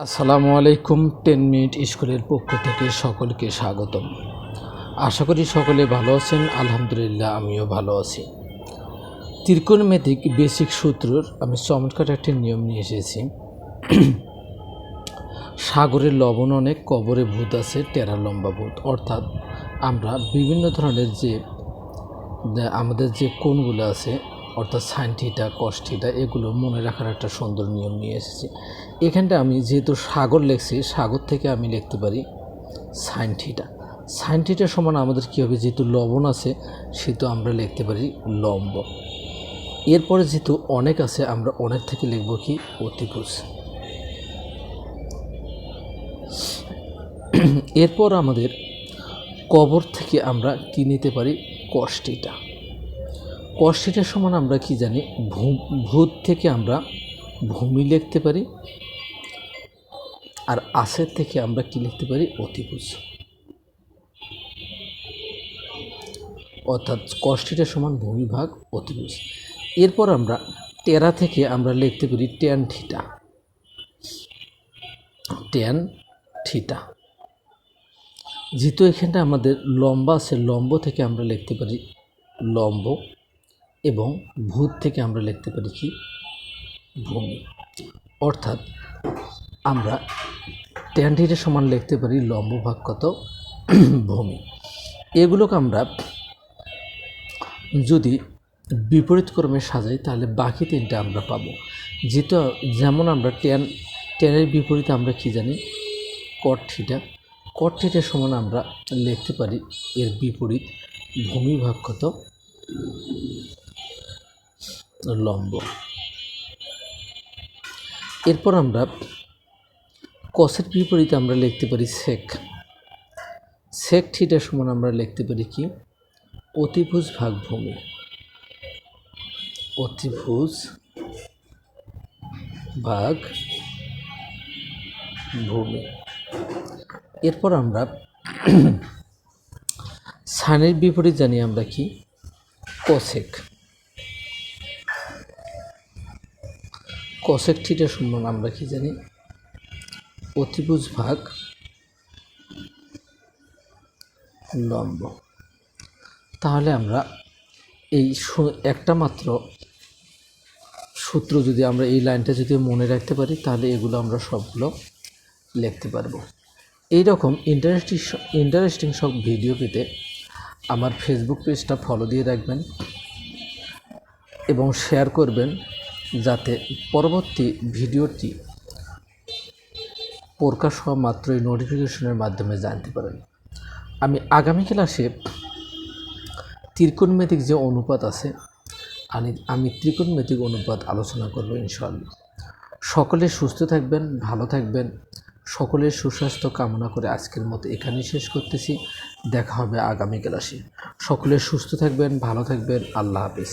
আসসালামু আলাইকুম। 10 মিনিট স্কুলের পক্ষ থেকে সকলকে স্বাগতম। আশা করি সকলে ভালো আছেন। আলহামদুলিল্লাহ আমিও ভালো আছি। ত্রিকোণমিতিক বেসিক সূত্রর আমি চমৎকার একটি নিয়ম নিয়ে এসেছি। সাগরের লবণ অনেক, কবরে ভূত আছে, টেরা লম্বা ভূত। অর্থাৎ আমরা বিভিন্ন ধরনের যে আমাদের যে কোণগুলো আছে, অর্থাৎ সাইন থিটা, কস থিটা, এগুলো মনে রাখার একটা সুন্দর নিয়ম নিয়ে এসেছি। এখানটা আমি যেহেতু সাগর লিখছি, সাগর থেকে আমি লিখতে পারি সাইন থিটা। সাইন থিটার সমান আমাদের কী হবে, যেহেতু লবণ আছে সেহেতু আমরা লিখতে পারি লম্ব। এরপরে যেহেতু অনেক আছে, আমরা অনেক থেকে লিখব কি অতিভুজ। এরপর আমাদের কবর থেকে আমরা কি নিতে পারি, কস থিটা। কস থিটার সমান আমরা কি জানি, ভূত থেকে আমরা ভূমি লিখতে পারি, আর আসের থেকে আমরা কি লিখতে পারি, অতিভুজ। অর্থাৎ কস থিটার সমান ভূমি ভাগ অতিভুজ। এরপর আমরা টেরা থেকে আমরা লিখতে পারি ট্যান থিটা। ট্যান থিটা যেহেতু এখানটা আমাদের লম্বা আছে, লম্ব থেকে আমরা লিখতে পারি লম্ব, এবং ভূত থেকে আমরা লিখতে পারি কি ভূমি। অর্থাৎ আমরা ট্যান থিটার সমান লিখতে পারি লম্ব ভাগ কত, ভূমি। এগুলোকে আমরা যদি বিপরীত ক্রমে সাজাই তাহলে বাকি তিনটা আমরা পাবো। যেমন আমরা ট্যানের বিপরীতে আমরা কি জানি, কট থিটা। কট থিটার সমান আমরা লিখতে পারি এর বিপরীত ভূমি ভাগ কত, লম্ব। এরপর আমরা কসের বিপরীতে আমরা লিখতে পারি সেক। সেক থিটার সমান আমরা লিখতে পারি কি অতিভুজ ভাগ ভূমি। অতিভুজ ভাগ ভূমি। এরপর আমরা সাইনের বিপরীত জানি আমরা কি কসেক। কসেক থিটার সমান আমরা কি জানি অতিভুজ ভাগ লম্ব। তাহলে আমরা এই একটা মাত্র সূত্র যদি আমরা এই লাইনটা যদি মনে রাখতে পারি তাহলে এগুলো আমরা সবগুলো লিখতে পারবো। এইরকম ইন্টারেস্টিং সব ভিডিও পেতে আমার ফেসবুক পেজটা ফলো দিয়ে রাখবেন এবং শেয়ার করবেন, যাতে পরবর্তী ভিডিওটি প্রকাশ হওয়া মাত্রই নোটিফিকেশনের মাধ্যমে জানতে পারেন। আমি আগামী ক্লাসে ত্রিকোণমিতিক যে অনুপাত আছে, আমি ত্রিকোণমিতিক অনুপাত আলোচনা করব ইনশাআল্লাহ। সকলে সুস্থ থাকবেন, ভালো থাকবেন। সকলের সুস্বাস্থ্য কামনা করে আজকের মতো এখানেই শেষ করতেছি। দেখা হবে আগামী ক্লাসে। সকলে সুস্থ থাকবেন, ভালো থাকবেন। আল্লাহ হাফেজ।